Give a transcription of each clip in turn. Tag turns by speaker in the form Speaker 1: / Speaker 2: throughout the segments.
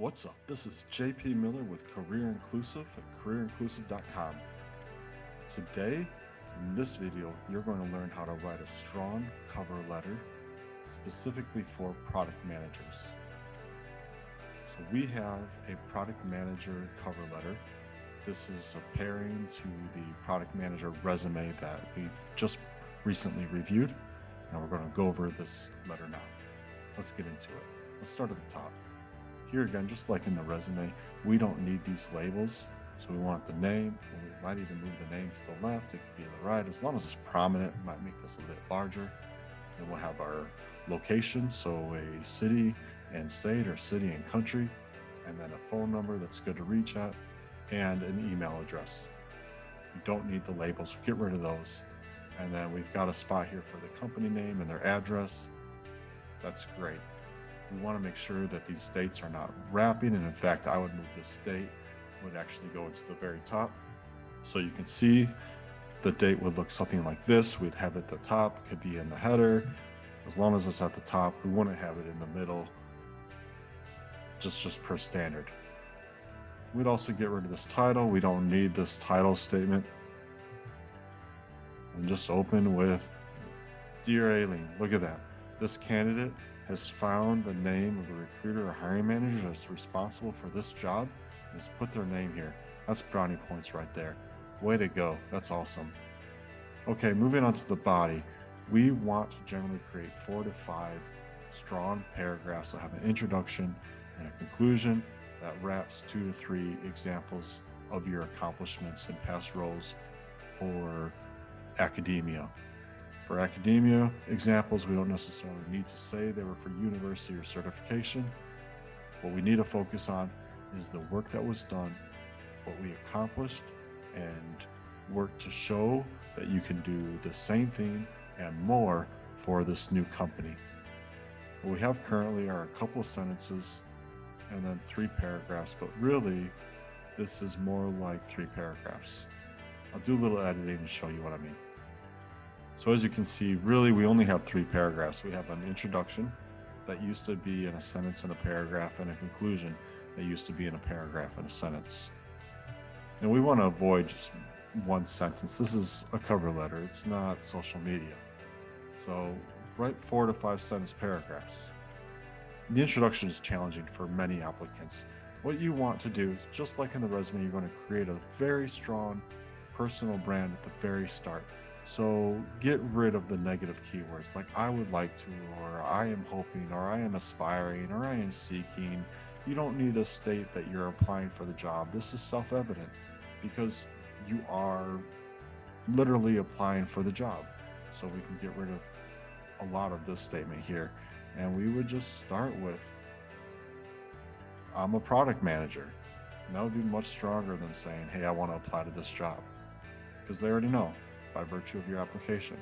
Speaker 1: What's up? This is JP Miller with Career Inclusive at careerinclusive.com. Today, in this video, you're going to learn how to write a strong cover letter specifically for product managers. So we have a product manager cover letter. This is a pairing to the product manager resume that we've just recently reviewed. Now we're going to go over this letter now. Let's get into it. Let's start at the top. Here again, just like in the resume, we don't need these labels. So we want the name, and we might even move the name to the left. It could be to the right. As long as it's prominent, we might make this a bit larger. Then we'll have our location, so a city and state or city and country, and then a phone number that's good to reach at, and an email address. We don't need the labels, we get rid of those. And then we've got a spot here for the company name and their address. That's great. We want to make sure that these dates are not wrapping, and in fact I would move this date, would actually go into the very top. So you can see the date would look something like this. We'd have it at the top, could be in the header. As long as it's at the top, we wouldn't have it in the middle, just per standard. We'd also get rid of this title. We don't need this title statement. And just open with, Dear Aileen, look at that. This candidate has found the name of the recruiter or hiring manager that's responsible for this job and has put their name here. That's brownie points right there. Way to go. That's awesome. Okay, moving on to the body. We want to generally create 4 to 5 strong paragraphs that have an introduction and a conclusion that wraps 2 to 3 examples of your accomplishments in past roles or academia. For academia examples, we don't necessarily need to say they were for university or certification. What we need to focus on is the work that was done, what we accomplished, and work to show that you can do the same thing and more for this new company. What we have currently are a couple of sentences and then 3 paragraphs, but really this is more like 3 paragraphs. I'll do a little editing to show you what I mean. So as you can see, really we only have 3 paragraphs. We have an introduction that used to be in a sentence and a paragraph, and a conclusion that used to be in a paragraph and a sentence. And we want to avoid just one sentence. This is a cover letter, it's not social media. So write 4 to 5 sentence paragraphs. The introduction is challenging for many applicants. What you want to do is, just like in the resume, you're going to create a very strong personal brand at the very start. So get rid of the negative keywords like I would like to, or I am hoping, or I am aspiring, or I am seeking. You don't need to state that you're applying for the job. This is self-evident because you are literally applying for the job. So we can get rid of a lot of this statement here. And we would just start with, I'm a product manager. And that would be much stronger than saying, hey, I want to apply to this job, because they already know by virtue of your application.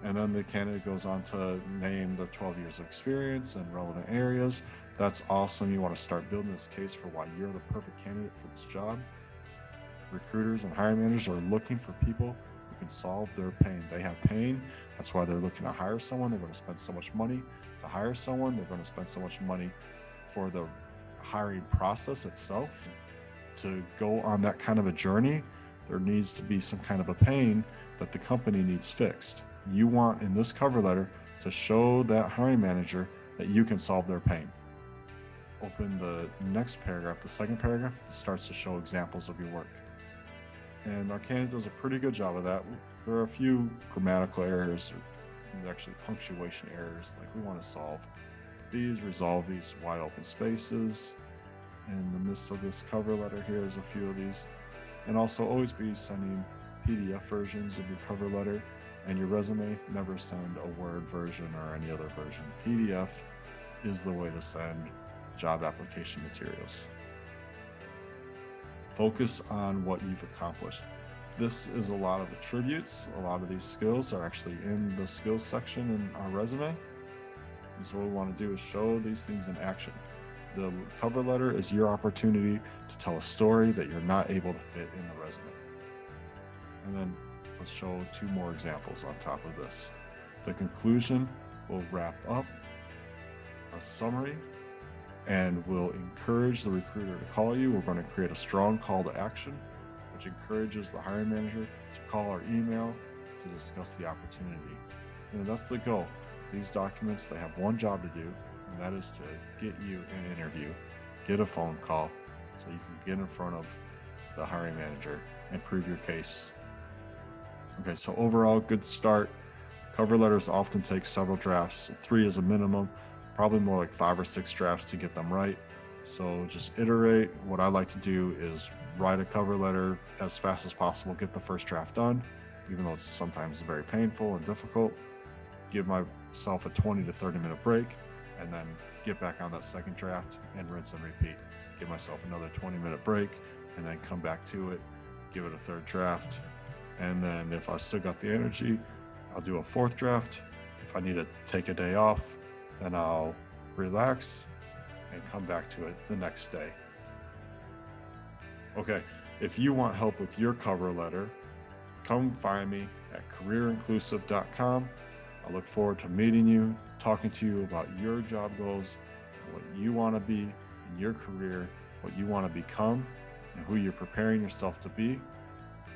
Speaker 1: And then the candidate goes on to name the 12 years of experience and relevant areas. That's awesome. You want to start building this case for why you're the perfect candidate for this job. Recruiters and hiring managers are looking for people who can solve their pain. They have pain. That's why they're looking to hire someone. They're going to spend so much money to hire someone. They're going to spend so much money for the hiring process itself. To go on that kind of a journey, there needs to be some kind of a pain that the company needs fixed. You want, in this cover letter, to show that hiring manager that you can solve their pain. Open the next paragraph. The second paragraph starts to show examples of your work. And our candidate does a pretty good job of that. There are a few grammatical errors, or actually punctuation errors, like we want to solve these, resolve these wide open spaces. In the midst of this cover letter, here's a few of these. And also always be sending PDF versions of your cover letter and your resume. Never send a Word version or any other version. PDF is the way to send job application materials. Focus on what you've accomplished. This is a lot of attributes. A lot of these skills are actually in the skills section in our resume. And so what we want to do is show these things in action. The cover letter is your opportunity to tell a story that you're not able to fit in the resume. And then let's show 2 more examples on top of this. The conclusion will wrap up a summary and we'll encourage the recruiter to call you. We're going to create a strong call to action, which encourages the hiring manager to call or email to discuss the opportunity. That's the goal. These documents, they have one job to do, and that is to get you an interview, get a phone call, so you can get in front of the hiring manager and prove your case. Okay, so overall, good start. Cover letters often take several drafts. 3 is a minimum, probably more like 5 or 6 drafts to get them right. So just iterate. What I like to do is write a cover letter as fast as possible, get the first draft done, even though it's sometimes very painful and difficult. Give myself a 20 to 30 minute break, and then get back on that second draft and rinse and repeat. Give myself another 20-minute break, and then come back to it, give it a third draft. And then if I still got the energy, I'll do a fourth draft. If I need to take a day off, then I'll relax and come back to it the next day. Okay, if you want help with your cover letter, come find me at careerinclusive.com. I look forward to meeting you, talking to you about your job goals, what you want to be in your career, what you want to become, and who you're preparing yourself to be.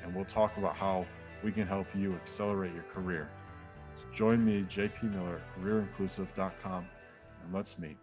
Speaker 1: And we'll talk about how we can help you accelerate your career. So join me, JP Miller, at careerinclusive.com, and let's meet.